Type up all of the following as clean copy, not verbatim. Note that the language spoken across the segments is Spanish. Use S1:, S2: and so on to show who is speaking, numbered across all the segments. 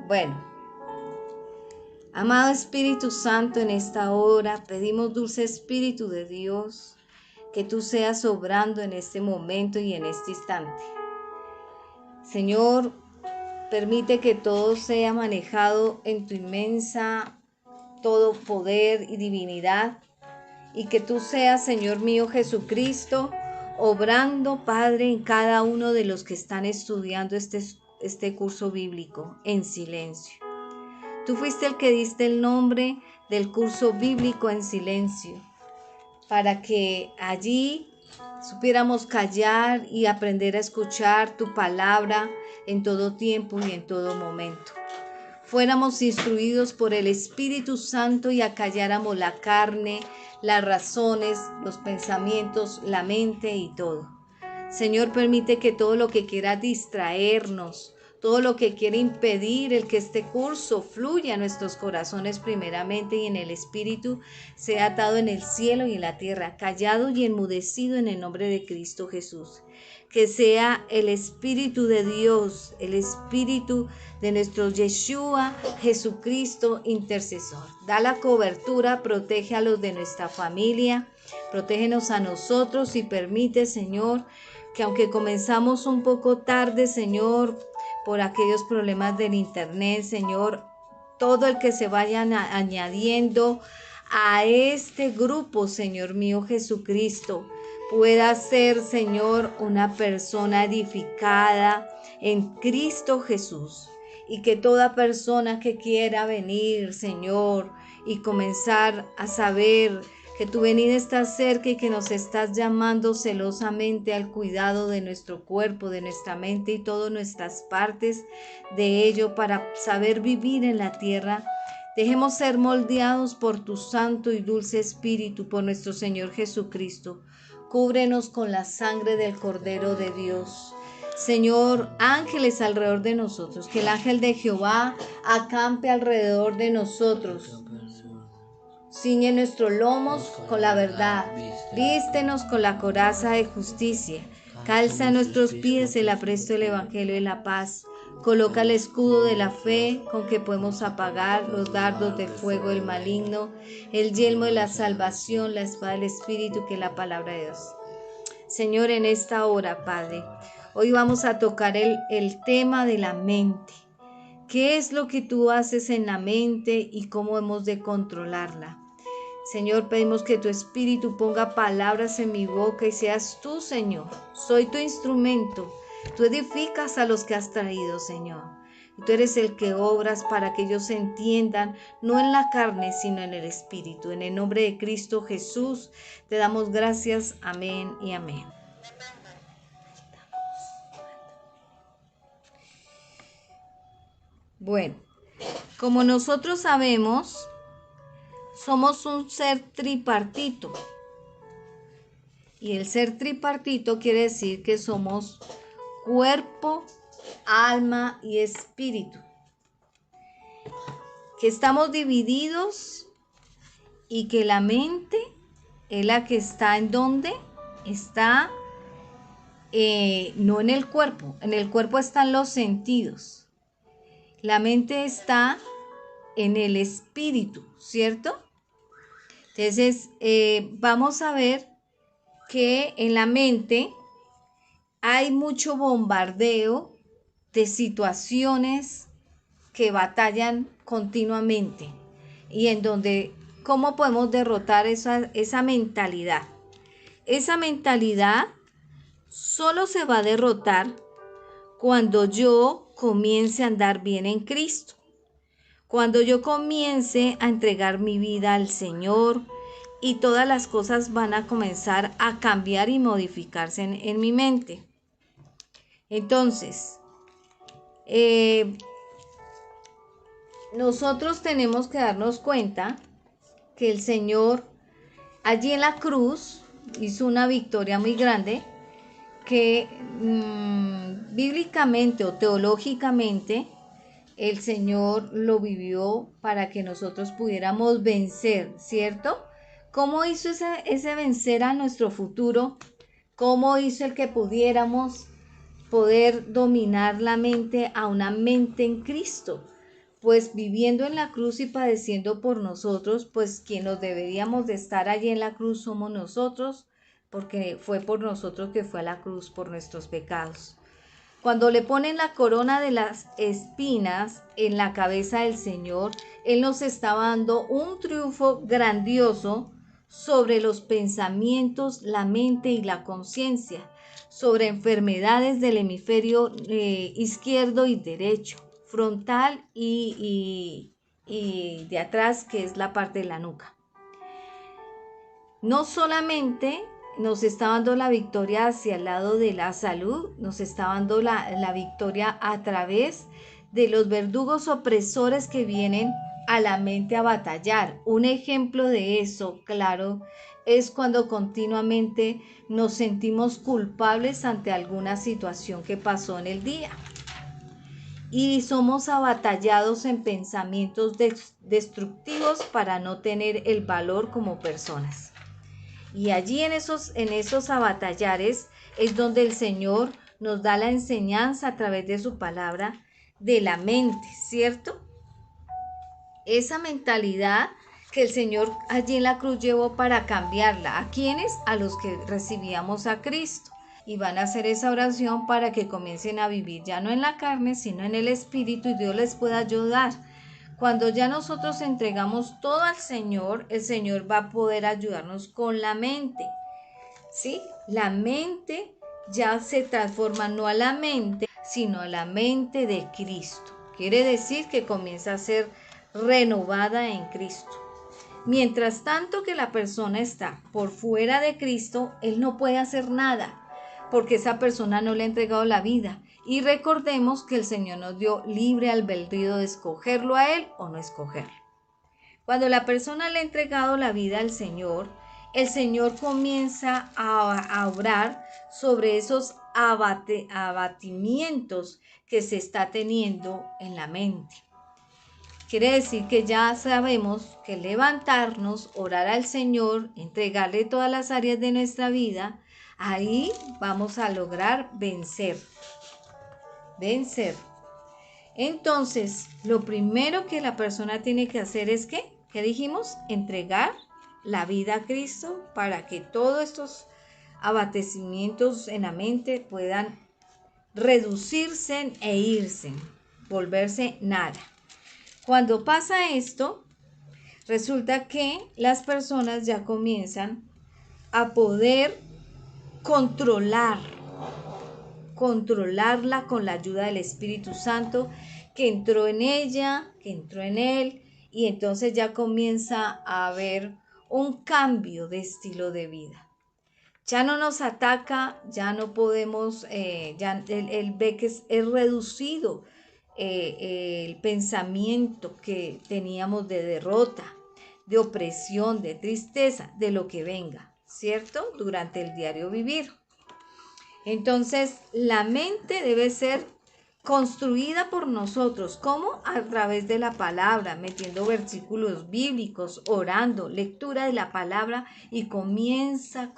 S1: Bueno, amado Espíritu Santo, en esta hora pedimos, dulce Espíritu de Dios, que tú seas obrando en este momento y en este instante. Señor, permite que todo sea manejado en tu inmensa, todo poder y divinidad, y que tú seas, Señor mío Jesucristo, obrando, Padre, en cada uno de los que están estudiando este curso bíblico en silencio. Tú fuiste el que diste el nombre del curso bíblico en silencio, para que allí supiéramos callar y aprender a escuchar tu palabra en todo tiempo y en todo momento. Fuéramos instruidos por el Espíritu Santo y acalláramos la carne, las razones, los pensamientos, la mente y todo. Señor, permite que todo lo que quiera distraernos, todo lo que quiere impedir el que este curso fluya a nuestros corazones primeramente y en el Espíritu, sea atado en el cielo y en la tierra, callado y enmudecido en el nombre de Cristo Jesús. Que sea el Espíritu de Dios, el Espíritu de nuestro Yeshua Jesucristo intercesor. Da la cobertura, protege a los de nuestra familia, protégenos a nosotros y permite, Señor, que aunque comenzamos un poco tarde, Señor, por aquellos problemas del internet, Señor, todo el que se vayan añadiendo a este grupo, Señor mío Jesucristo, pueda ser, Señor, una persona edificada en Cristo Jesús. Y que toda persona que quiera venir, Señor, y comenzar a saber que tu venida está cerca y que nos estás llamando celosamente al cuidado de nuestro cuerpo, de nuestra mente y todas nuestras partes de ello para saber vivir en la tierra. Dejemos ser moldeados por tu santo y dulce Espíritu, por nuestro Señor Jesucristo. Cúbrenos con la sangre del Cordero de Dios. Señor, ángeles alrededor de nosotros, que el ángel de Jehová acampe alrededor de nosotros. Ciñe nuestros lomos con la verdad, vístenos con la coraza de justicia, calza a nuestros pies el apresto del evangelio de la paz, coloca el escudo de la fe con que podemos apagar los dardos de fuego del maligno, el yelmo de la salvación, la espada del Espíritu, que es la palabra de Dios. Señor, en esta hora, Padre, hoy vamos a tocar el tema de la mente. ¿Qué es lo que tú haces en la mente y cómo hemos de controlarla? Señor, pedimos que tu Espíritu ponga palabras en mi boca y seas tú, Señor. Soy tu instrumento. Tú edificas a los que has traído, Señor. Y tú eres el que obras para que ellos entiendan, no en la carne, sino en el Espíritu. En el nombre de Cristo Jesús, te damos gracias. Amén y amén. Bueno, como nosotros sabemos, somos un ser tripartito. Y el ser tripartito quiere decir que somos cuerpo, alma y espíritu. Que estamos divididos y que la mente es la que está en donde está, no en el cuerpo. En el cuerpo están los sentidos. La mente está en el espíritu, ¿cierto? Entonces, vamos a ver que en la mente hay mucho bombardeo de situaciones que batallan continuamente y en donde, ¿cómo podemos derrotar esa mentalidad? Esa mentalidad solo se va a derrotar cuando yo comience a andar bien en Cristo, cuando yo comience a entregar mi vida al Señor, y todas las cosas van a comenzar a cambiar y modificarse en mi mente. Entonces, nosotros tenemos que darnos cuenta que el Señor allí en la cruz hizo una victoria muy grande que bíblicamente o teológicamente el Señor lo vivió para que nosotros pudiéramos vencer, ¿cierto? ¿Cómo hizo ese vencer a nuestro futuro? ¿Cómo hizo el que pudiéramos poder dominar la mente a una mente en Cristo? pues viviendo en la cruz y padeciendo por nosotros, pues quien nos deberíamos de estar allí en la cruz somos nosotros, porque fue por nosotros que fue a la cruz por nuestros pecados. Cuando le ponen la corona de las espinas en la cabeza del Señor, Él nos estaba dando un triunfo grandioso sobre los pensamientos, la mente y la conciencia, sobre enfermedades del hemisferio izquierdo y derecho, frontal y de atrás, que es la parte de la nuca. No solamente nos está dando la victoria hacia el lado de la salud, nos está dando la victoria a través de los verdugos opresores que vienen a la mente a batallar. Un ejemplo de eso, claro, es cuando continuamente nos sentimos culpables ante alguna situación que pasó en el día. Y somos abatallados en pensamientos destructivos para no tener el valor como personas. Y allí en esos abatallares es donde el Señor nos da la enseñanza a través de su palabra de la mente, ¿cierto? Esa mentalidad que el Señor allí en la cruz llevó para cambiarla. ¿A quiénes? A los que recibíamos a Cristo. Y van a hacer esa oración para que comiencen a vivir ya no en la carne, sino en el Espíritu, y Dios les pueda ayudar. Cuando ya nosotros entregamos todo al Señor, el Señor va a poder ayudarnos con la mente, ¿sí? La mente ya se transforma no a la mente, sino a la mente de Cristo. Quiere decir que comienza a ser renovada en Cristo. Mientras tanto que la persona está por fuera de Cristo, él no puede hacer nada, porque esa persona no le ha entregado la vida. Y recordemos que el Señor nos dio libre albedrío de escogerlo a Él o no escogerlo. Cuando la persona le ha entregado la vida al Señor, el Señor comienza a obrar sobre esos abatimientos que se está teniendo en la mente. Quiere decir que ya sabemos que levantarnos, orar al Señor, entregarle todas las áreas de nuestra vida, ahí vamos a lograr vencer. Entonces, lo primero que la persona tiene que hacer es ¿qué dijimos? Entregar la vida a Cristo para que todos estos abatecimientos en la mente puedan reducirse e irse, volverse nada. Cuando pasa esto, resulta que las personas ya comienzan a poder controlarla con la ayuda del Espíritu Santo que entró en ella, que entró en él, y entonces ya comienza a haber un cambio de estilo de vida. Ya no nos ataca, ya no podemos, ya él ve que es reducido el pensamiento que teníamos de derrota, de opresión, de tristeza, de lo que venga, ¿cierto? Durante el diario vivir. Entonces, la mente debe ser construida por nosotros. ¿Cómo? A través de la palabra, metiendo versículos bíblicos, orando, lectura de la palabra, y comienza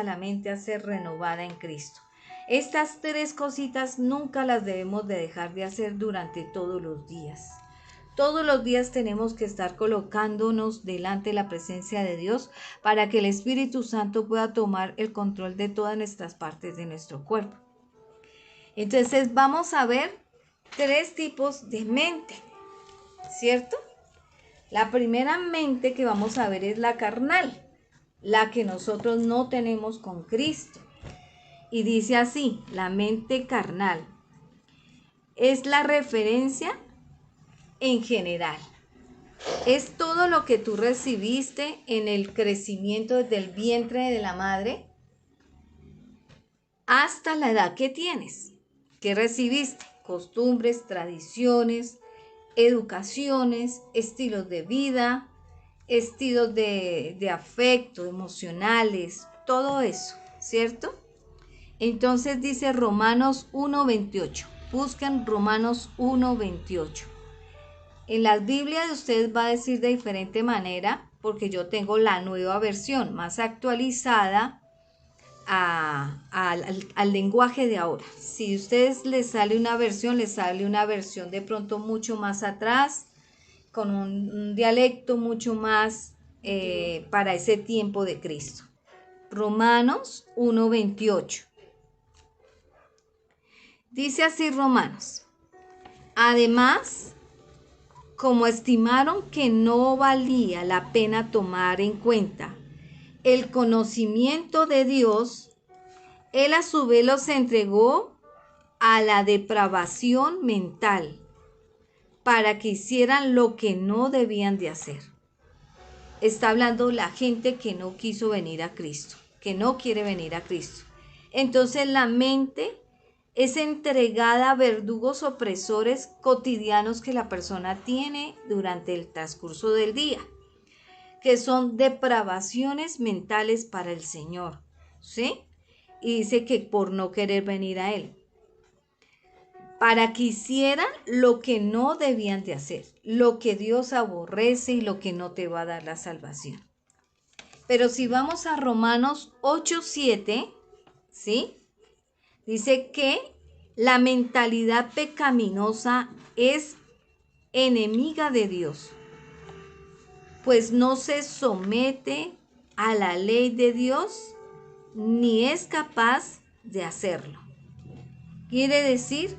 S1: la mente a ser renovada en Cristo. Estas tres cositas nunca las debemos de dejar de hacer durante todos los días. Todos los días tenemos que estar colocándonos delante de la presencia de Dios para que el Espíritu Santo pueda tomar el control de todas nuestras partes de nuestro cuerpo. Entonces vamos a ver tres tipos de mente, ¿cierto? La primera mente que vamos a ver es la carnal, la que nosotros no tenemos con Cristo. Y dice así, la mente carnal es la referencia en general. Es todo lo que tú recibiste en el crecimiento desde el vientre de la madre hasta la edad que tienes. ¿Qué recibiste? Costumbres, tradiciones, educaciones, estilos de vida, estilos de afecto, emocionales, todo eso, ¿cierto? Entonces dice Romanos 1:28. Busquen Romanos 1:28. En las Biblias de ustedes va a decir de diferente manera, porque yo tengo la nueva versión más actualizada, al lenguaje de ahora. Si a ustedes les sale una versión de pronto mucho más atrás, con un dialecto mucho más para ese tiempo de Cristo. Romanos 1:28. Dice así Romanos: además, como estimaron que no valía la pena tomar en cuenta el conocimiento de Dios, Él a su vez los entregó a la depravación mental para que hicieran lo que no debían de hacer. Está hablando la gente que no quiso venir a Cristo, que no quiere venir a Cristo. Entonces la mente es entregada a verdugos opresores cotidianos que la persona tiene durante el transcurso del día, que son depravaciones mentales para el Señor, ¿sí? Y dice que por no querer venir a Él, para que hicieran lo que no debían de hacer, lo que Dios aborrece y lo que no te va a dar la salvación. Pero si vamos a Romanos 8:7, ¿sí? Dice que la mentalidad pecaminosa es enemiga de Dios, pues no se somete a la ley de Dios ni es capaz de hacerlo. Quiere decir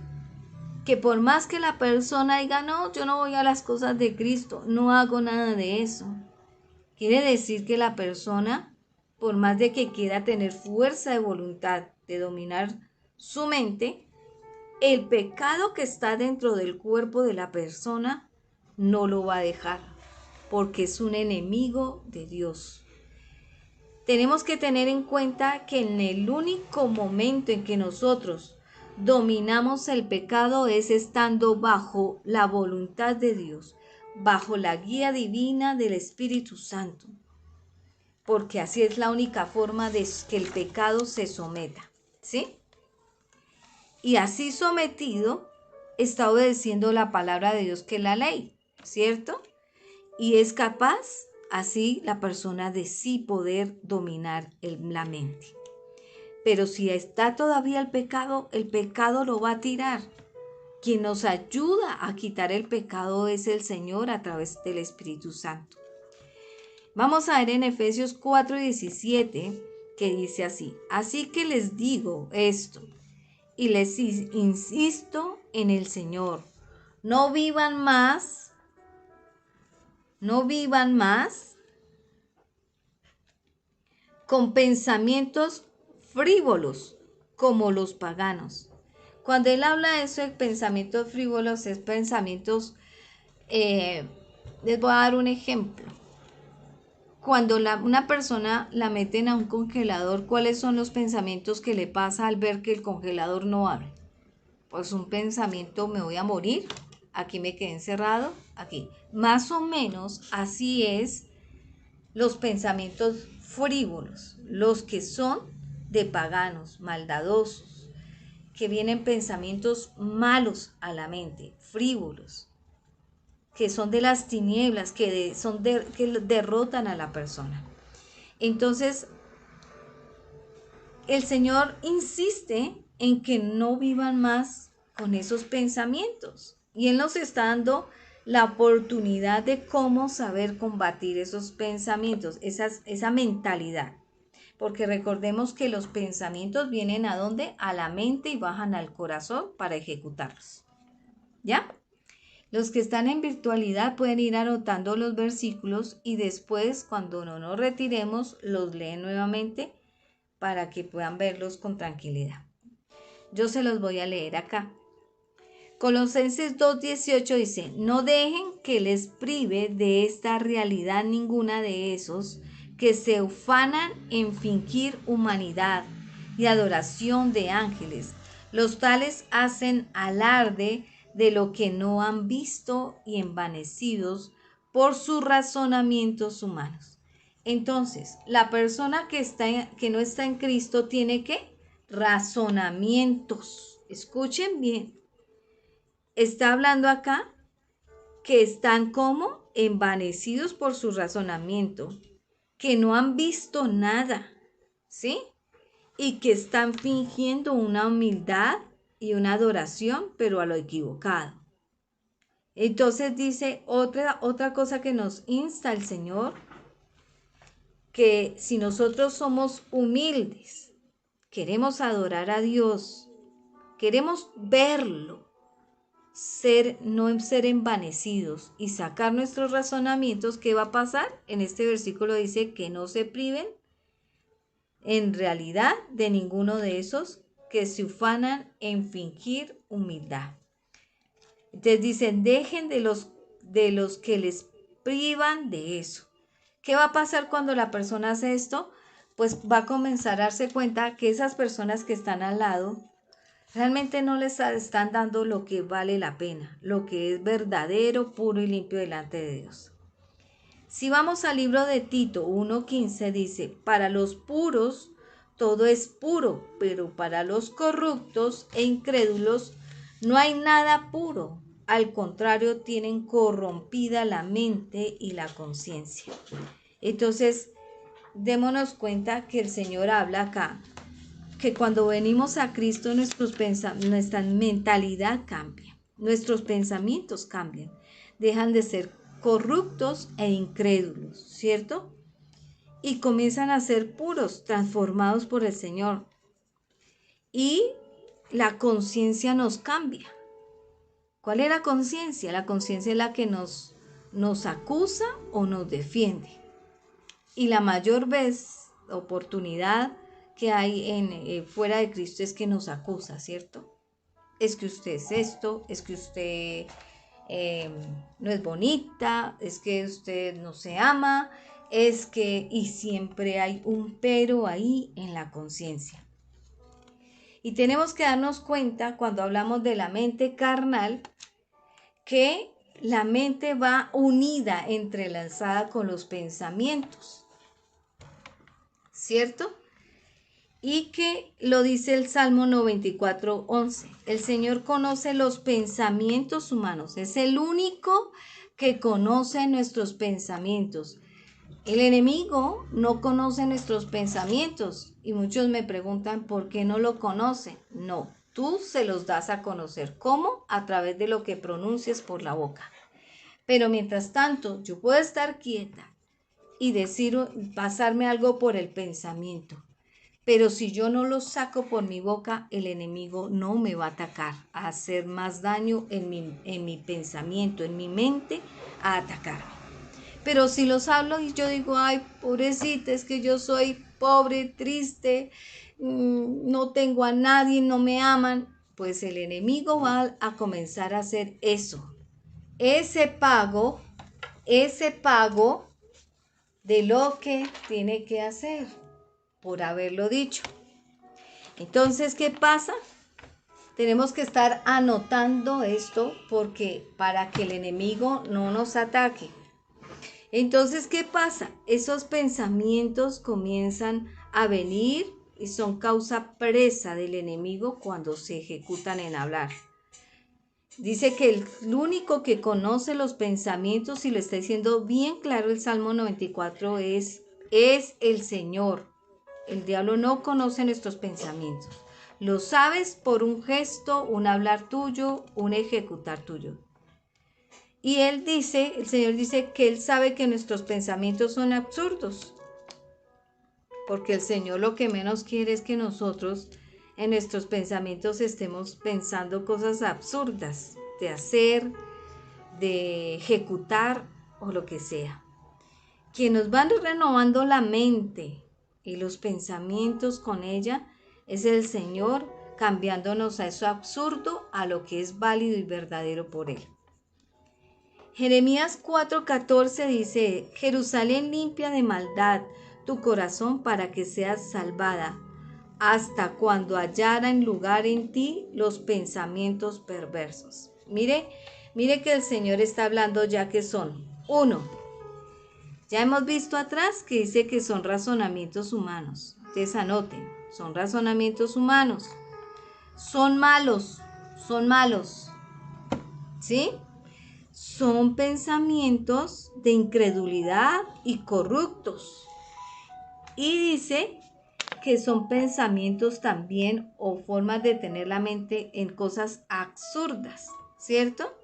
S1: que por más que la persona diga, no, yo no voy a las cosas de Cristo, no hago nada de eso. Quiere decir que la persona, por más de que quiera tener fuerza de voluntad de dominar su mente, el pecado que está dentro del cuerpo de la persona no lo va a dejar, porque es un enemigo de Dios. Tenemos que tener en cuenta que en el único momento en que nosotros dominamos el pecado es estando bajo la voluntad de Dios, bajo la guía divina del Espíritu Santo, porque así es la única forma de que el pecado se someta, ¿sí? Y así sometido está obedeciendo la palabra de Dios, que es la ley, ¿cierto? Y es capaz así la persona de sí poder dominar la mente. Pero si está todavía el pecado lo va a tirar. Quien nos ayuda a quitar el pecado es el Señor a través del Espíritu Santo. Vamos a ver en Efesios 4:17 que dice así: así que les digo esto y les insisto en el Señor, no vivan más con pensamientos frívolos como los paganos. Cuando él habla de eso de pensamientos frívolos, es pensamientos, les voy a dar un ejemplo. Cuando una persona la meten a un congelador, ¿cuáles son los pensamientos que le pasa al ver que el congelador no abre? Pues un pensamiento, me voy a morir, aquí me quedé encerrado, aquí. Más o menos así es los pensamientos frívolos, los que son de paganos, maldadosos, que vienen pensamientos malos a la mente, frívolos, que son de las tinieblas, que derrotan a la persona. Entonces, el Señor insiste en que no vivan más con esos pensamientos. Y Él nos está dando la oportunidad de cómo saber combatir esos pensamientos, esa mentalidad. Porque recordemos que los pensamientos vienen ¿a dónde? A la mente y bajan al corazón para ejecutarlos. ¿Ya? Los que están en virtualidad pueden ir anotando los versículos y después, cuando no nos retiremos, los leen nuevamente para que puedan verlos con tranquilidad. Yo se los voy a leer acá. Colosenses 2:18 dice: no dejen que les prive de esta realidad ninguna de esos que se ufanan en fingir humanidad y adoración de ángeles. Los tales hacen alarde de lo que no han visto y envanecidos por sus razonamientos humanos. Entonces, la persona que no está en Cristo tiene ¿qué? Razonamientos. Escuchen bien. Está hablando acá que están como envanecidos por su razonamiento, que no han visto nada, ¿sí? y que están fingiendo una humildad y una adoración, pero a lo equivocado. Entonces dice otra cosa que nos insta el Señor, que si nosotros somos humildes, queremos adorar a Dios, queremos verlo, no ser envanecidos y sacar nuestros razonamientos, ¿qué va a pasar? En este versículo dice que no se priven en realidad de ninguno de esos que se ufanan en fingir humildad. Entonces dicen, dejen de los que les privan de eso. ¿Qué va a pasar cuando la persona hace esto? Pues va a comenzar a darse cuenta que esas personas que están al lado realmente no les están dando lo que vale la pena, lo que es verdadero, puro y limpio delante de Dios. Si vamos al libro de Tito 1:15 dice, para los puros todo es puro, pero para los corruptos e incrédulos no hay nada puro. Al contrario, tienen corrompida la mente y la conciencia. Entonces, démonos cuenta que el Señor habla acá, que cuando venimos a Cristo nuestra mentalidad cambia, nuestros pensamientos cambian, dejan de ser corruptos e incrédulos, ¿cierto? Y comienzan a ser puros, transformados por el Señor. Y la conciencia nos cambia. ¿Cuál es la conciencia? La conciencia es la que nos acusa o nos defiende. Y la mayor oportunidad que hay fuera de Cristo es que nos acusa, ¿cierto? Es que usted es esto, es que usted no es bonita, es que usted no se ama, y siempre hay un pero ahí en la conciencia. Y tenemos que darnos cuenta cuando hablamos de la mente carnal, que la mente va unida, entrelazada con los pensamientos, ¿cierto? Y que lo dice el Salmo 94:11. El Señor conoce los pensamientos humanos. Es el único que conoce nuestros pensamientos. El enemigo no conoce nuestros pensamientos. Y muchos me preguntan por qué no lo conoce. No, tú se los das a conocer. ¿Cómo? A través de lo que pronuncies por la boca. Pero mientras tanto, yo puedo estar quieta y pasarme algo por el pensamiento. Pero si yo no lo saco por mi boca, el enemigo no me va a atacar, a hacer más daño en mi pensamiento, en mi mente, a atacarme. Pero si los hablo y yo digo, ay, pobrecita, es que yo soy pobre, triste, no tengo a nadie, no me aman, pues el enemigo va a comenzar a hacer eso. Ese pago de lo que tiene que hacer por haberlo dicho. Entonces, ¿qué pasa? Tenemos que estar anotando esto para que el enemigo no nos ataque. Entonces, ¿qué pasa? Esos pensamientos comienzan a venir y son causa presa del enemigo cuando se ejecutan en hablar. Dice que el único que conoce los pensamientos, y lo está diciendo bien claro el Salmo 94, es el Señor. El diablo no conoce nuestros pensamientos. Lo sabes por un gesto, un hablar tuyo, un ejecutar tuyo. Y el Señor dice que Él sabe que nuestros pensamientos son absurdos. Porque el Señor lo que menos quiere es que nosotros en nuestros pensamientos estemos pensando cosas absurdas de hacer, de ejecutar o lo que sea. Quien nos va renovando la mente y los pensamientos con ella es el Señor, cambiándonos a eso absurdo a lo que es válido y verdadero por Él. Jeremías 4:14 dice, Jerusalén limpia de maldad tu corazón para que seas salvada, hasta cuando hallaran lugar en ti los pensamientos perversos. Mire que el Señor está hablando ya que son, uno, ya hemos visto atrás que dice que son razonamientos humanos. Ustedes anoten, son razonamientos humanos. Son malos, ¿sí? Son pensamientos de incredulidad y corruptos. Y dice que son pensamientos también o formas de tener la mente en cosas absurdas, ¿cierto?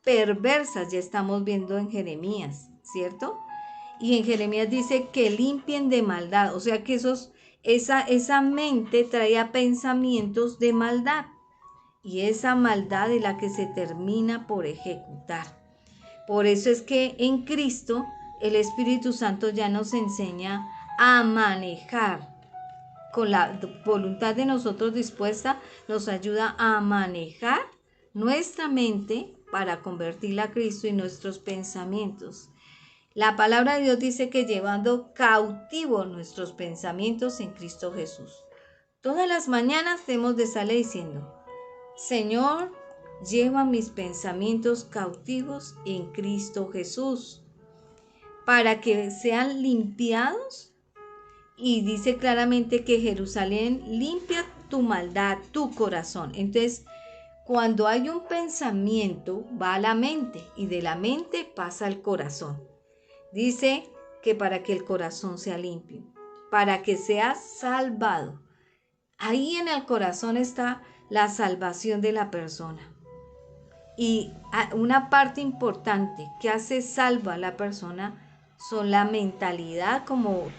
S1: Perversas, ya estamos viendo en Jeremías, ¿cierto? Y en Jeremías dice que limpien de maldad, o sea que esa mente traía pensamientos de maldad y esa maldad es la que se termina por ejecutar. Por eso es que en Cristo el Espíritu Santo ya nos enseña a manejar con la voluntad de nosotros dispuesta, nos ayuda a manejar nuestra mente para convertirla a Cristo y nuestros pensamientos. La palabra de Dios dice que llevando cautivos nuestros pensamientos en Cristo Jesús. Todas las mañanas debemos de estarle diciendo, Señor, lleva mis pensamientos cautivos en Cristo Jesús, para que sean limpiados. Y dice claramente que Jerusalén limpia tu maldad, tu corazón. Entonces, cuando hay un pensamiento, va a la mente y de la mente pasa al corazón. Dice que para que el corazón sea limpio, para que sea salvado. Ahí en el corazón está la salvación de la persona. Y una parte importante que hace salva a la persona son la mentalidad como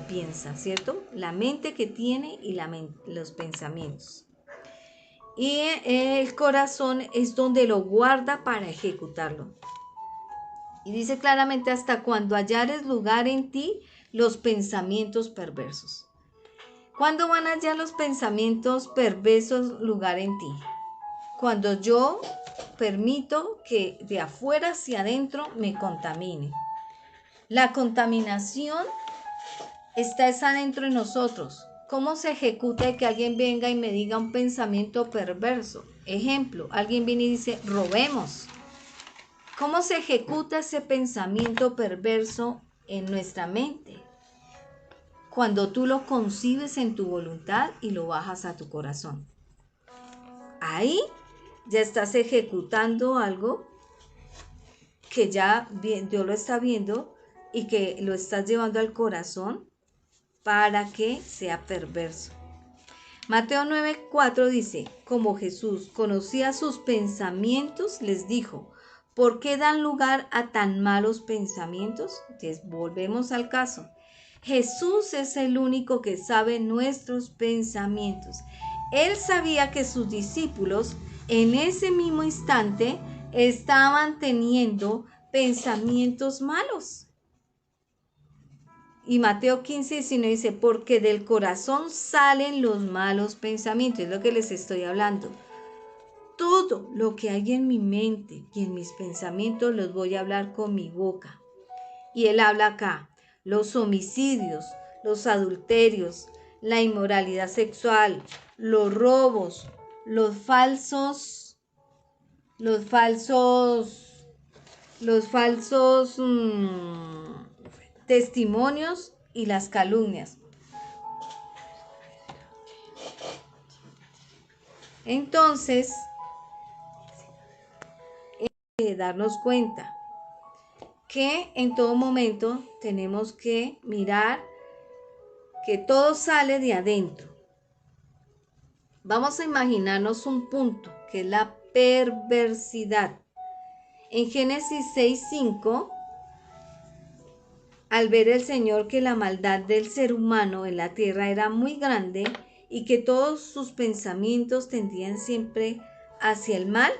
S1: piensa, ¿cierto? La mente que tiene y los pensamientos. Y el corazón es donde lo guarda para ejecutarlo. Y dice claramente, hasta cuando hallares lugar en ti los pensamientos perversos. ¿Cuándo van a hallar los pensamientos perversos lugar en ti? Cuando yo permito que de afuera hacia adentro me contamine. La contaminación está adentro de nosotros. ¿Cómo se ejecuta que alguien venga y me diga un pensamiento perverso? Ejemplo, alguien viene y dice, robemos. ¿Cómo se ejecuta ese pensamiento perverso en nuestra mente? Cuando tú lo concibes en tu voluntad y lo bajas a tu corazón. Ahí ya estás ejecutando algo que ya Dios lo está viendo y que lo estás llevando al corazón para que sea perverso. Mateo 9:4 dice, como Jesús conocía sus pensamientos, les dijo, ¿por qué dan lugar a tan malos pensamientos? Entonces volvemos al caso. Jesús es el único que sabe nuestros pensamientos. Él sabía que sus discípulos en ese mismo instante estaban teniendo pensamientos malos. Y Mateo 15:19 dice, porque del corazón salen los malos pensamientos. Es lo que les estoy hablando. Todo lo que hay en mi mente y en mis pensamientos los voy a hablar con mi boca. Y él habla acá. Los homicidios, los adulterios, la inmoralidad sexual, los robos, los falsos testimonios y las calumnias. Entonces, darnos cuenta que en todo momento tenemos que mirar que todo sale de adentro. Vamos a imaginarnos un punto que es la perversidad. En Génesis 6:5, al ver el Señor que la maldad del ser humano en la tierra era muy grande y que todos sus pensamientos tendían siempre hacia el mal,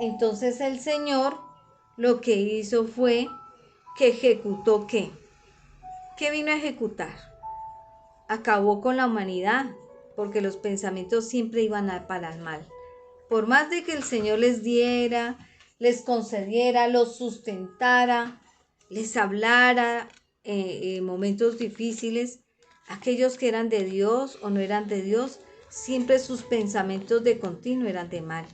S1: entonces el Señor lo que hizo fue que ejecutó ¿qué? ¿Qué vino a ejecutar? Acabó con la humanidad, porque los pensamientos siempre iban para el mal. Por más de que el Señor les diera, les concediera, los sustentara, les hablara en momentos difíciles, aquellos que eran de Dios o no eran de Dios, siempre sus pensamientos de continuo eran de mal.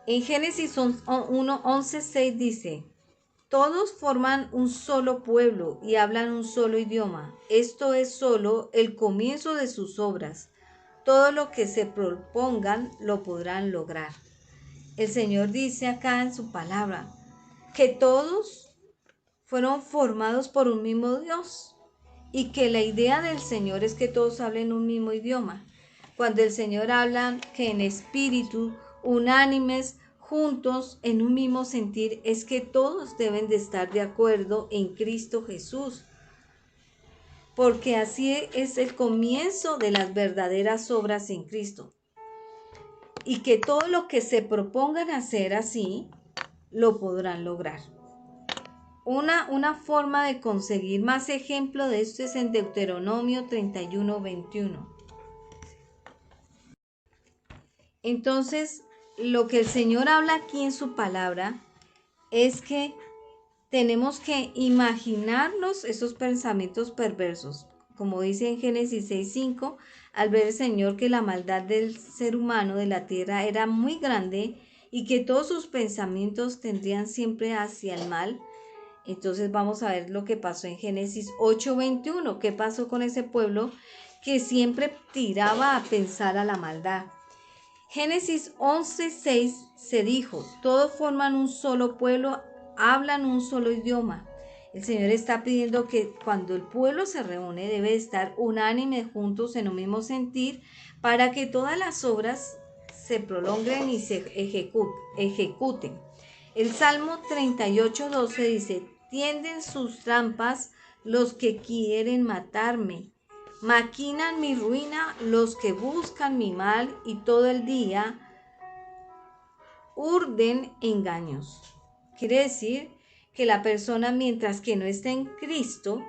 S1: En Génesis 1:11-6 dice, todos forman un solo pueblo y hablan un solo idioma. Esto es solo el comienzo de sus obras. Todo lo que se propongan lo podrán lograr. El Señor dice acá en su palabra que todos fueron formados por un mismo Dios. y que la idea del Señor es que todos hablen un mismo idioma. Cuando el Señor habla que en espíritu, unánimes, juntos, en un mismo sentir, es que todos deben de estar de acuerdo en Cristo Jesús, porque así es el comienzo de las verdaderas obras en Cristo. Y que todo lo que se propongan hacer así, lo podrán lograr. Una forma de conseguir más ejemplo de esto es en Deuteronomio 31:21. Entonces, lo que el Señor habla aquí en su palabra es que tenemos que imaginarnos esos pensamientos perversos. Como dice en Génesis 6:5, al ver el Señor que la maldad del ser humano de la tierra era muy grande y que todos sus pensamientos tendrían siempre hacia el mal. Entonces vamos a ver lo que pasó en Génesis 8:21. ¿Qué pasó con ese pueblo que siempre tiraba a pensar a la maldad? Génesis 11:6 se dijo, todos forman un solo pueblo, hablan un solo idioma. El Señor está pidiendo que cuando el pueblo se reúne debe estar unánime juntos en un mismo sentir para que todas las obras se prolonguen y se ejecuten. El Salmo 38:12 dice, tienden sus trampas los que quieren matarme. Maquinan mi ruina los que buscan mi mal y todo el día urden engaños. Quiere decir que la persona mientras que no está en Cristo,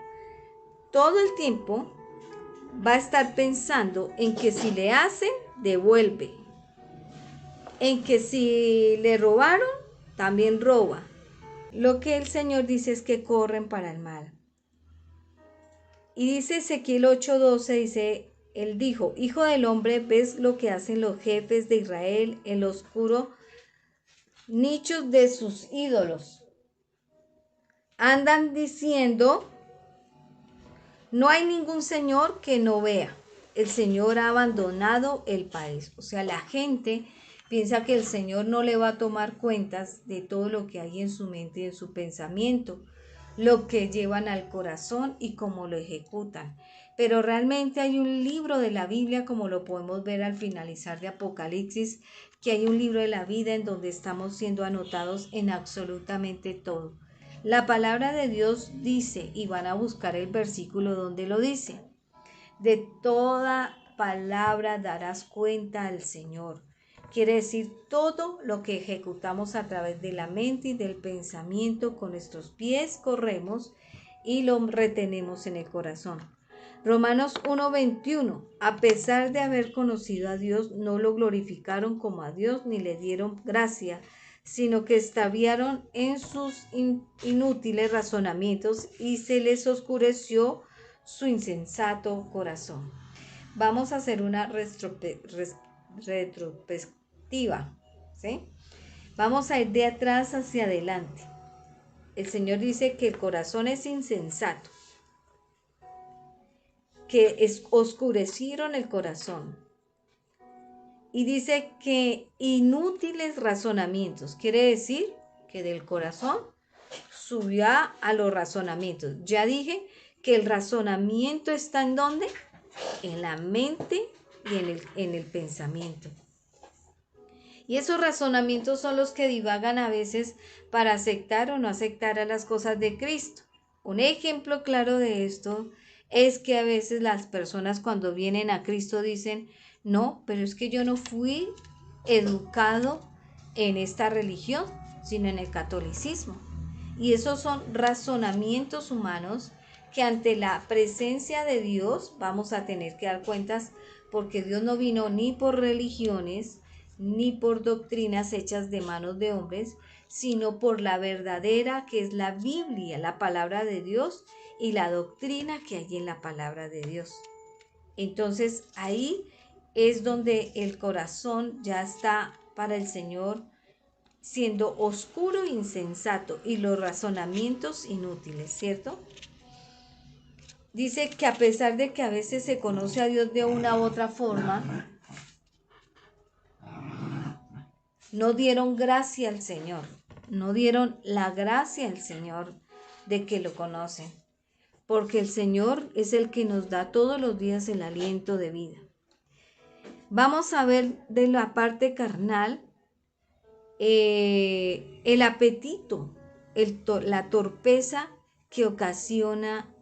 S1: todo el tiempo va a estar pensando en que si le hacen, devuelve. En que si le robaron, también roba. Lo que el Señor dice es que corren para el mal. Y dice Ezequiel 8:12, dice, él dijo, hijo del hombre, ¿ves lo que hacen los jefes de Israel en los oscuros nichos de sus ídolos? Andan diciendo, no hay ningún Señor que no vea. El Señor ha abandonado el país. O sea, la gente piensa que el Señor no le va a tomar cuentas de todo lo que hay en su mente y en su pensamiento, lo que llevan al corazón y cómo lo ejecutan. Pero realmente hay un libro de la Biblia, como lo podemos ver al finalizar de Apocalipsis, que hay un libro de la vida en donde estamos siendo anotados en absolutamente todo. La palabra de Dios dice, y van a buscar el versículo donde lo dice, de toda palabra darás cuenta al Señor. Quiere decir todo lo que ejecutamos a través de la mente y del pensamiento, con nuestros pies corremos y lo retenemos en el corazón. Romanos 1:21, a pesar de haber conocido a Dios, no lo glorificaron como a Dios ni le dieron gracia, sino que extraviaron en sus inútiles razonamientos y se les oscureció su insensato corazón. Vamos a hacer una retrospectiva, ¿sí? Vamos a ir de atrás hacia adelante. El Señor dice que el corazón es insensato, que oscurecieron el corazón. Y dice que inútiles razonamientos, quiere decir que del corazón subió a los razonamientos. Ya dije que el razonamiento está ¿en dónde? En la mente y en el pensamiento. Y esos razonamientos son los que divagan a veces para aceptar o no aceptar a las cosas de Cristo. Un ejemplo claro de esto es que a veces las personas cuando vienen a Cristo dicen, no, pero es que yo no fui educado en esta religión, sino en el catolicismo. Y esos son razonamientos humanos que ante la presencia de Dios vamos a tener que dar cuentas, porque Dios no vino ni por religiones, ni por doctrinas hechas de manos de hombres, sino por la verdadera que es la Biblia, la palabra de Dios y la doctrina que hay en la palabra de Dios. Entonces ahí es donde el corazón ya está para el Señor siendo oscuro e insensato y los razonamientos inútiles, ¿cierto? Dice que a pesar de que a veces se conoce a Dios de una u otra forma, no dieron gracia al Señor, no dieron la gracia al Señor de que lo conocen. porque el Señor es el que nos da todos los días el aliento de vida. Vamos a ver de la parte carnal el apetito, la torpeza que ocasiona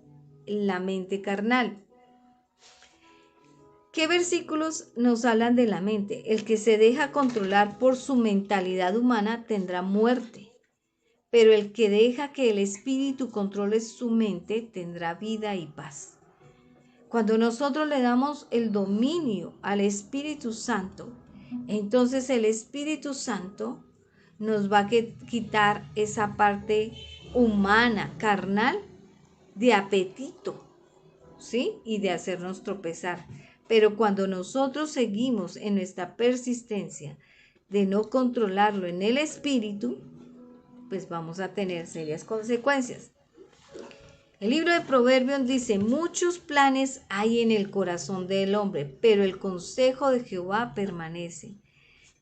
S1: la mente carnal. ¿Qué versículos nos hablan de la mente? El que se deja controlar por su mentalidad humana tendrá muerte, pero el que deja que el Espíritu controle su mente tendrá vida y paz. Cuando nosotros le damos el dominio al Espíritu Santo, entonces el Espíritu Santo nos va a quitar esa parte humana, carnal, de apetito, ¿sí? Y de hacernos tropezar. Pero cuando nosotros seguimos en nuestra persistencia de no controlarlo en el Espíritu, pues vamos a tener serias consecuencias. El libro de Proverbios dice, muchos planes hay en el corazón del hombre, pero el consejo de Jehová permanece.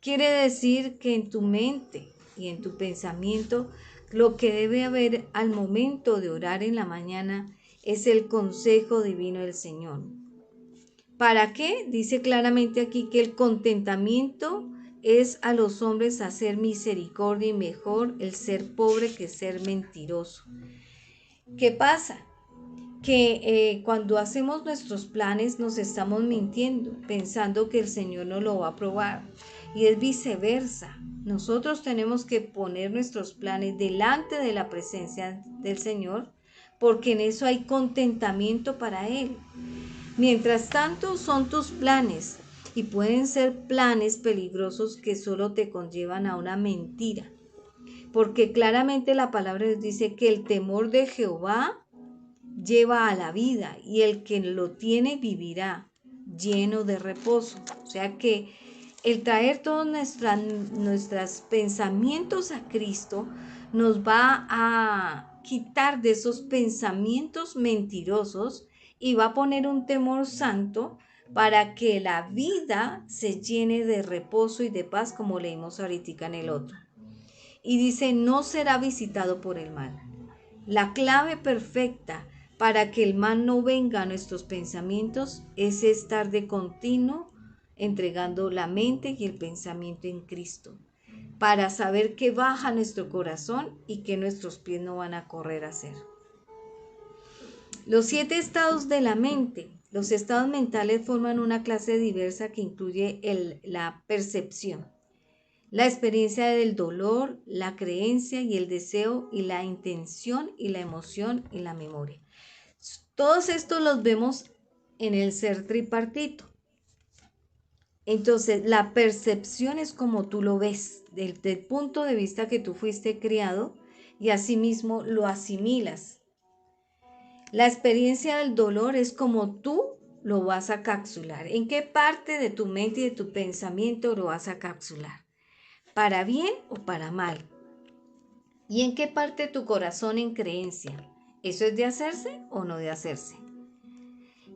S1: Quiere decir que en tu mente y en tu pensamiento, lo que debe haber al momento de orar en la mañana es el consejo divino del Señor. ¿Para qué? Dice claramente aquí que el contentamiento es a los hombres hacer misericordia y mejor el ser pobre que ser mentiroso. ¿Qué pasa? Que cuando hacemos nuestros planes nos estamos mintiendo, pensando que el Señor no lo va a aprobar. Y es viceversa. Nosotros tenemos que poner nuestros planes delante de la presencia del Señor, porque en eso hay contentamiento para Él. Mientras tanto, son tus planes y pueden ser planes peligrosos que solo te conllevan a una mentira. Porque claramente la palabra dice que el temor de Jehová lleva a la vida y el que lo tiene vivirá lleno de reposo. O sea que el traer todos nuestros pensamientos a Cristo nos va a quitar de esos pensamientos mentirosos y va a poner un temor santo para que la vida se llene de reposo y de paz, como leímos ahorita en el otro. Y dice, no será visitado por el mal. La clave perfecta para que el mal no venga a nuestros pensamientos es estar de continuo entregando la mente y el pensamiento en Cristo, para saber qué baja nuestro corazón y que nuestros pies no van a correr a hacer. Los 7 estados de la mente. Los estados mentales forman una clase diversa que incluye la percepción, la experiencia del dolor, la creencia y el deseo y la intención y la emoción y la memoria. Todos estos los vemos en el ser tripartito. Entonces, la percepción es como tú lo ves, desde el punto de vista que tú fuiste criado y asimismo lo asimilas. La experiencia del dolor es como tú lo vas a capsular. ¿En qué parte de tu mente y de tu pensamiento lo vas a capsular? ¿Para bien o para mal? ¿Y en qué parte de tu corazón en creencia? ¿Eso es de hacerse o no de hacerse?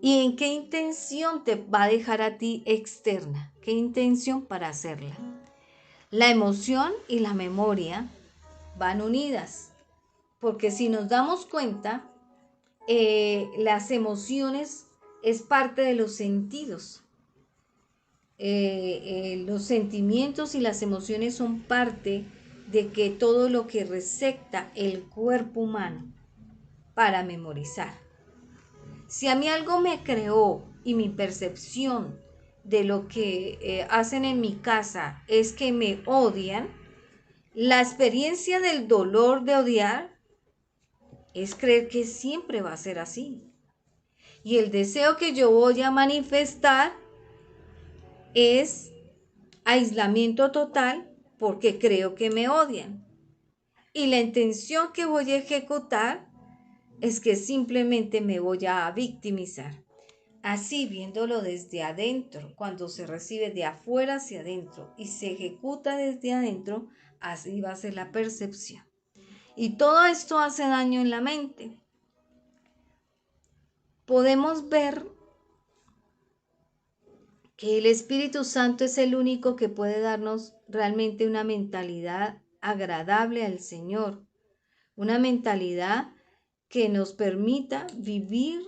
S1: ¿Y en qué intención te va a dejar a ti externa? ¿Qué intención para hacerla? La emoción y la memoria van unidas, porque si nos damos cuenta, las emociones es parte de los sentidos. Los sentimientos y las emociones son parte de que todo lo que recepta el cuerpo humano para memorizar. Si a mí algo me creó y mi percepción de lo que hacen en mi casa es que me odian, la experiencia del dolor de odiar es creer que siempre va a ser así. Y el deseo que yo voy a manifestar es aislamiento total porque creo que me odian. Y la intención que voy a ejecutar es que simplemente me voy a victimizar. Así, viéndolo desde adentro, cuando se recibe de afuera hacia adentro y se ejecuta desde adentro, así va a ser la percepción. Y todo esto hace daño en la mente. Podemos ver que el Espíritu Santo es el único que puede darnos realmente una mentalidad agradable al Señor, una mentalidad que nos permita vivir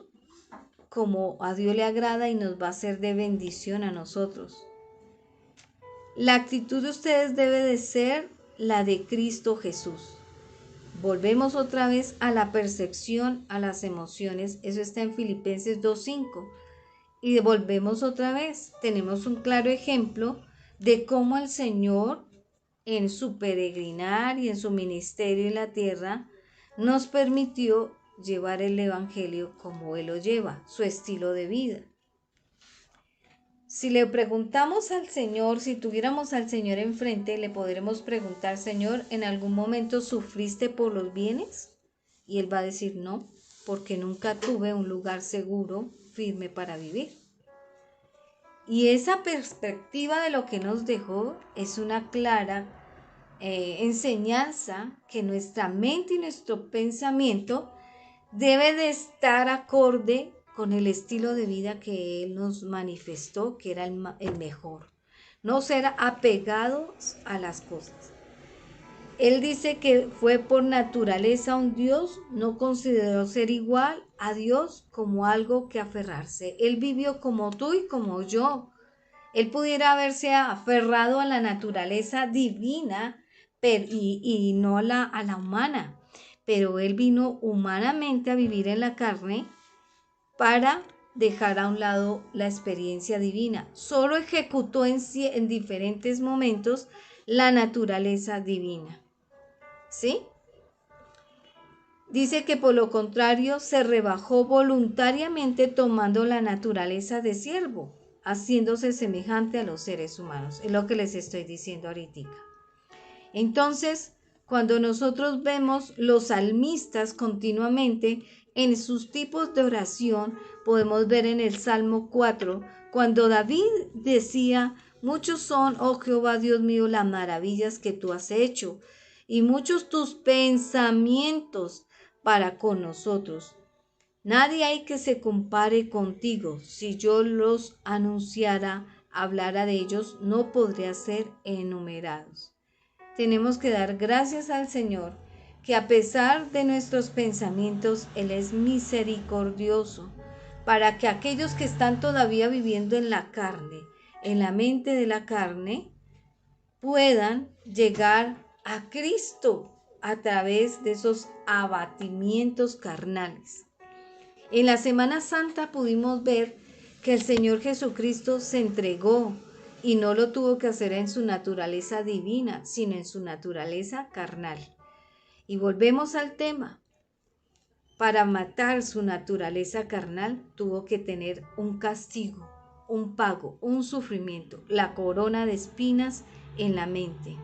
S1: como a Dios le agrada y nos va a ser de bendición a nosotros. La actitud de ustedes debe de ser la de Cristo Jesús. Volvemos otra vez a la percepción, a las emociones. Eso está en Filipenses 2:5. Y volvemos otra vez. Tenemos un claro ejemplo de cómo el Señor en su peregrinar y en su ministerio en la tierra nos permitió llevar el Evangelio como Él lo lleva, su estilo de vida. Si le preguntamos al Señor, si tuviéramos al Señor enfrente, le podremos preguntar, Señor, ¿en algún momento sufriste por los bienes? Y Él va a decir, no, porque nunca tuve un lugar seguro, firme para vivir. Y esa perspectiva de lo que nos dejó es una clara enseñanza que nuestra mente y nuestro pensamiento debe de estar acorde con el estilo de vida que Él nos manifestó, que era el mejor. No ser apegados a las cosas. Él dice que fue por naturaleza un Dios, no consideró ser igual a Dios como algo que aferrarse. Él vivió como tú y como yo. Él pudiera haberse aferrado a la naturaleza divina y no a la humana, pero Él vino humanamente a vivir en la carne para dejar a un lado la experiencia divina. Solo ejecutó en diferentes momentos la naturaleza divina. ¿Sí? Dice que por lo contrario se rebajó voluntariamente tomando la naturaleza de siervo, haciéndose semejante a los seres humanos. Es lo que les estoy diciendo ahorita. Entonces, cuando nosotros vemos los salmistas continuamente en sus tipos de oración, podemos ver en el Salmo 4, cuando David decía, muchos son, oh Jehová Dios mío, las maravillas que tú has hecho, y muchos tus pensamientos para con nosotros. Nadie hay que se compare contigo. Si yo los anunciara, hablara de ellos, no podría ser enumerados. Tenemos que dar gracias al Señor, que a pesar de nuestros pensamientos, Él es misericordioso, para que aquellos que están todavía viviendo en la carne, en la mente de la carne, puedan llegar a Cristo a través de esos abatimientos carnales. En la Semana Santa pudimos ver que el Señor Jesucristo se entregó y no lo tuvo que hacer en su naturaleza divina, sino en su naturaleza carnal. Y volvemos al tema. Para matar su naturaleza carnal tuvo que tener un castigo, un pago, un sufrimiento, la corona de espinas en la mente.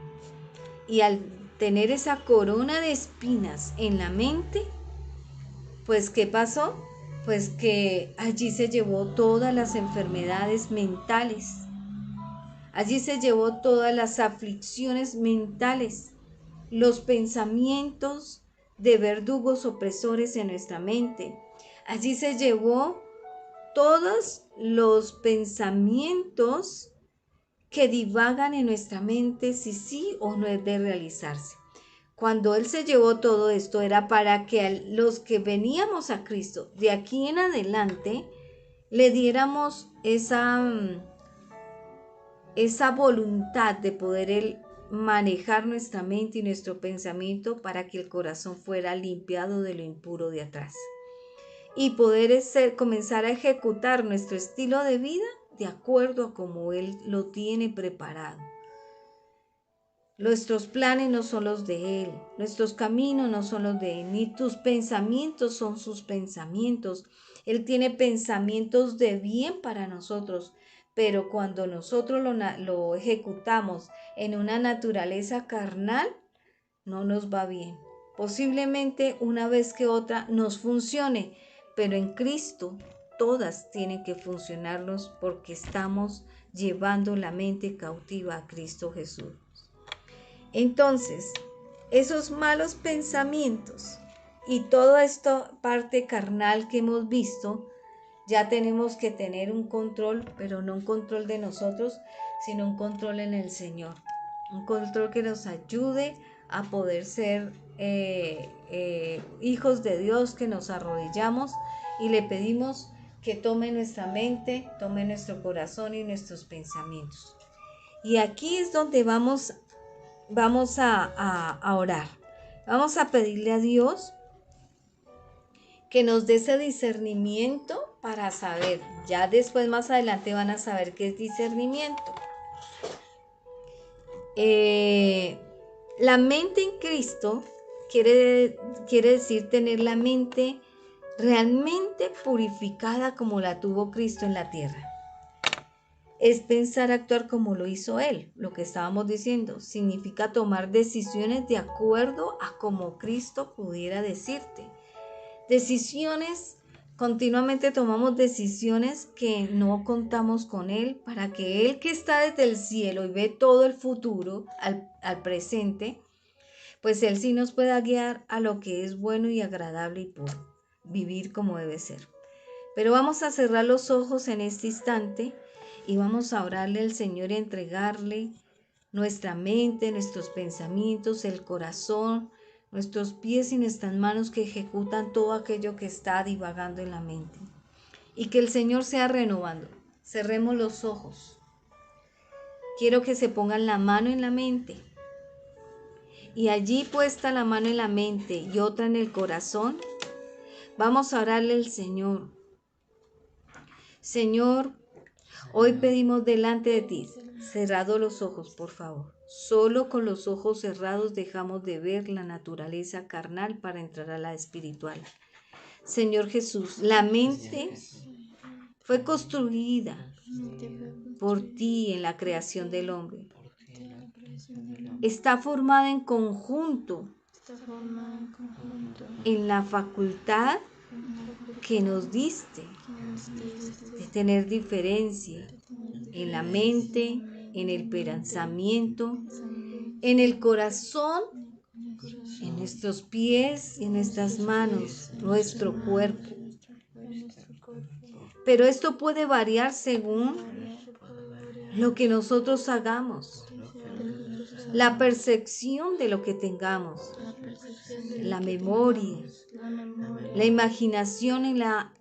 S1: Y al tener esa corona de espinas en la mente, pues ¿qué pasó? Pues que allí se llevó todas las enfermedades mentales. Allí se llevó todas las aflicciones mentales, los pensamientos de verdugos opresores en nuestra mente. Allí se llevó todos los pensamientos que divagan en nuestra mente si sí o no es de realizarse. Cuando Él se llevó todo esto era para que los que veníamos a Cristo de aquí en adelante le diéramos esa voluntad de poder manejar nuestra mente y nuestro pensamiento para que el corazón fuera limpiado de lo impuro de atrás y poder comenzar a ejecutar nuestro estilo de vida de acuerdo a como Él lo tiene preparado. Nuestros planes no son los de Él, nuestros caminos no son los de Él, ni tus pensamientos son sus pensamientos. Él tiene pensamientos de bien para nosotros, pero cuando nosotros lo ejecutamos en una naturaleza carnal, no nos va bien. Posiblemente una vez que otra nos funcione, pero en Cristo todas tienen que funcionarnos porque estamos llevando la mente cautiva a Cristo Jesús. Entonces, esos malos pensamientos y toda esta parte carnal que hemos visto, ya tenemos que tener un control, pero no un control de nosotros, sino un control en el Señor. Un control que nos ayude a poder ser hijos de Dios, que nos arrodillamos y le pedimos que tome nuestra mente, tome nuestro corazón y nuestros pensamientos. Y aquí es donde vamos a orar. Vamos a pedirle a Dios que nos dé ese discernimiento para saber. Ya después, más adelante, van a saber qué es discernimiento. La mente en Cristo quiere decir tener la mente realmente purificada como la tuvo Cristo en la tierra. Es pensar, actuar como lo hizo Él, lo que estábamos diciendo. Significa tomar decisiones de acuerdo a como Cristo pudiera decirte. Decisiones, continuamente tomamos decisiones que no contamos con Él, para que Él, que está desde el cielo y ve todo el futuro al presente, pues Él sí nos pueda guiar a lo que es bueno y agradable y puro, vivir como debe ser. Pero vamos a cerrar los ojos en este instante y vamos a orarle al Señor y entregarle nuestra mente, nuestros pensamientos, el corazón, nuestros pies y nuestras manos que ejecutan todo aquello que está divagando en la mente. Y que el Señor sea renovando. Cerremos los ojos. Quiero que se pongan la mano en la mente. Y allí puesta la mano en la mente y otra en el corazón, vamos a orarle al Señor. Señor, hoy pedimos delante de ti, cerrados los ojos, por favor. Solo con los ojos cerrados dejamos de ver la naturaleza carnal para entrar a la espiritual. Señor Jesús, la mente fue construida por ti en la creación del hombre. Está formada en conjunto en la facultad que nos diste de tener diferencia en la mente, en el pensamiento, en el corazón, en nuestros pies y en nuestras manos, nuestro cuerpo. Pero esto puede variar según lo que nosotros hagamos, la percepción de lo que tengamos, la memoria, la imaginación y la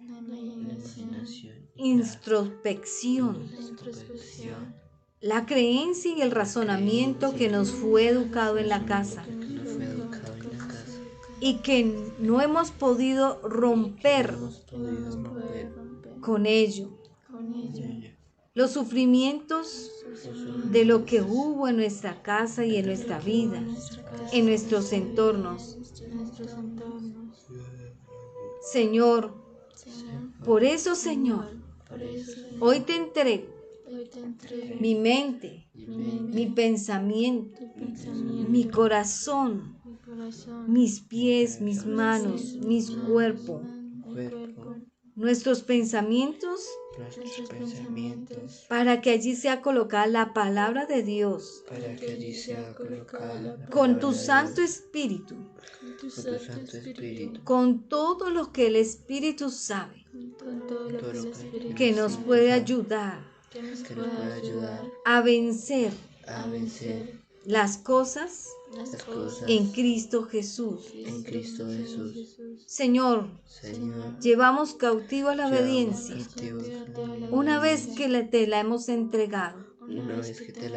S1: introspección, la creencia y el razonamiento que nos fue educado en la casa y que no hemos podido romper con ello. Los sufrimientos de lo que hubo en nuestra casa y en nuestra vida, en nuestros entornos. Señor, por eso, Señor, hoy te entrego mi mente, mi pensamiento, mi corazón, mis pies, mis manos, mis cuerpos, nuestros pensamientos, para que allí sea colocada la palabra de Dios, con tu Santo Espíritu, con todo lo que el Espíritu sabe, que nos puede ayudar a vencer las cosas en Cristo Jesús. Señor, llevamos cautivo a la obediencia. Una vez que te la hemos entregado,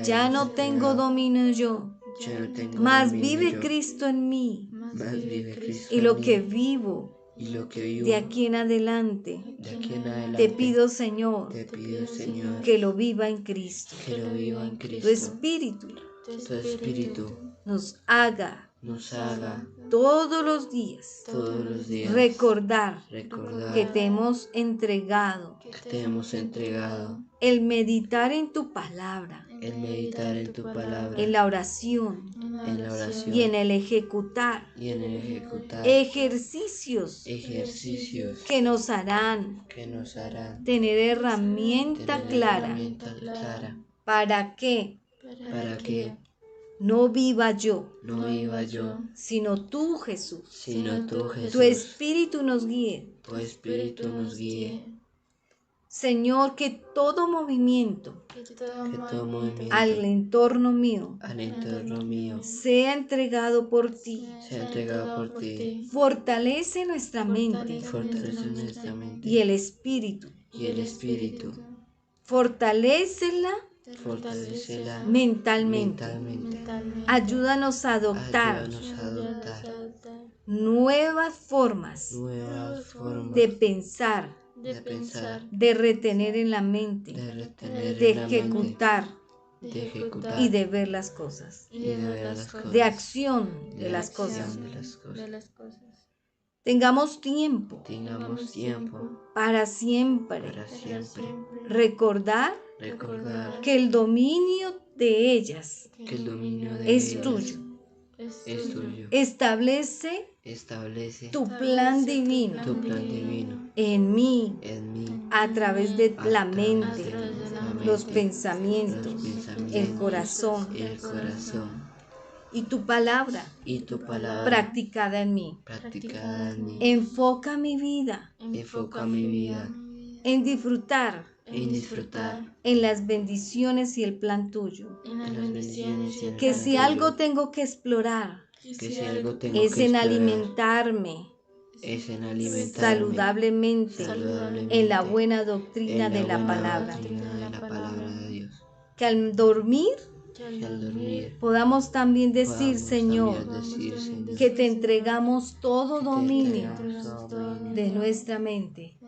S1: ya no tengo dominio yo, mas vive Cristo en mí. Y lo que vivo de aquí en adelante, te pido, Señor, que lo viva en Cristo. Tu Espíritu nos haga todos los días recordar que te hemos entregado el meditar en tu palabra, en la oración y en el ejecutar ejercicios que nos harán tener herramienta clara para que no viva yo, sino tú, Jesús. Tu Espíritu nos guíe. Señor, que todo movimiento al entorno mío sea entregado por ti. Fortalece nuestra mente y el espíritu. Fortalécela mentalmente. Ayúdanos a adoptar nuevas formas de pensar, de retener en la mente, de ejecutar y de ver las cosas, de acción de las cosas. Tengamos tiempo para siempre recordar que el dominio de ellas es tuyo. Establece tu plan divino en mí a través de la mente, los pensamientos, el corazón y tu palabra practicada en mí. Enfoca mi vida en disfrutar en las bendiciones y el plan tuyo. Que si algo tengo que explorar es en alimentarme saludablemente en la buena doctrina de la palabra. Que al dormir podamos también decir, Señor, que te entregamos todo dominio de nuestra mente,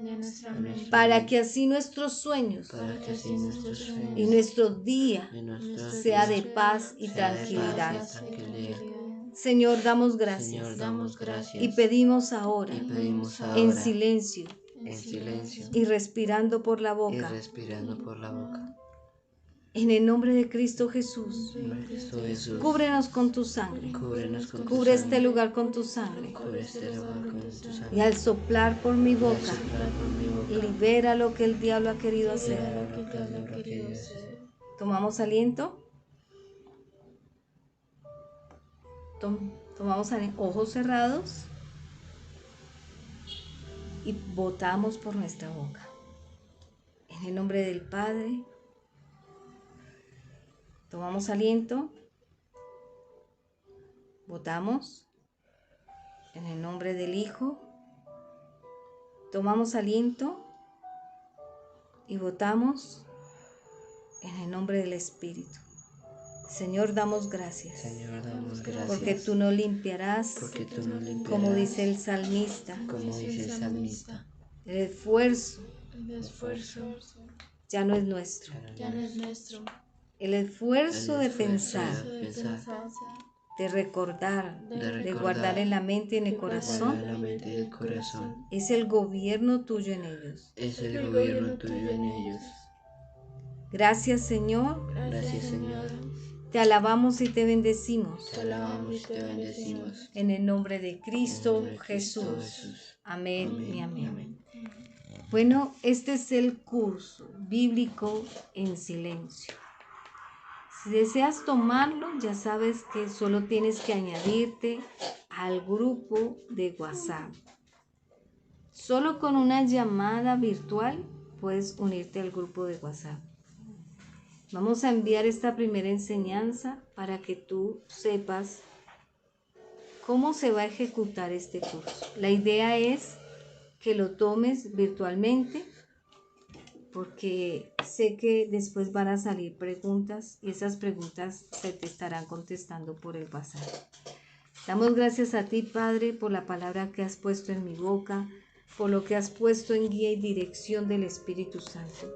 S1: para que así nuestros sueños y nuestro día sea de paz y tranquilidad. Señor, damos gracias y pedimos ahora en silencio y respirando por la boca. En el nombre de Cristo Jesús, cúbrenos con tu sangre. Cubre este lugar con tu sangre. Y al soplar por mi boca, libera lo que el diablo ha querido hacer. Tomamos aliento. Tomamos ojos cerrados y botamos por nuestra boca. En el nombre del Padre. Tomamos aliento. Botamos. En el nombre del Hijo. Tomamos aliento y botamos en el nombre del Espíritu. Señor, damos gracias. Porque tú no limpiarás, como dice el salmista. El esfuerzo ya no es nuestro. El esfuerzo de pensar, de recordar, de guardar en la mente y en el corazón, es el gobierno tuyo en ellos. Gracias, Señor. Te alabamos y te bendecimos. En el nombre de Cristo Jesús. Amén y amén. Bueno, este es el curso bíblico en silencio. Si deseas tomarlo, ya sabes que solo tienes que añadirte al grupo de WhatsApp. Solo con una llamada virtual puedes unirte al grupo de WhatsApp. Vamos a enviar esta primera enseñanza para que tú sepas cómo se va a ejecutar este curso. La idea es que lo tomes virtualmente, porque sé que después van a salir preguntas y esas preguntas se te estarán contestando por el WhatsApp. Damos gracias a ti, Padre, por la palabra que has puesto en mi boca, por lo que has puesto en guía y dirección del Espíritu Santo.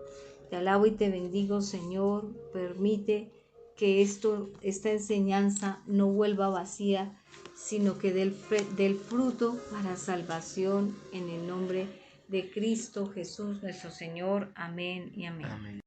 S1: Te alabo y te bendigo, Señor. Permite que esta enseñanza no vuelva vacía, sino que dé el fruto para salvación en el nombre de Cristo Jesús, nuestro Señor. Amén y amén.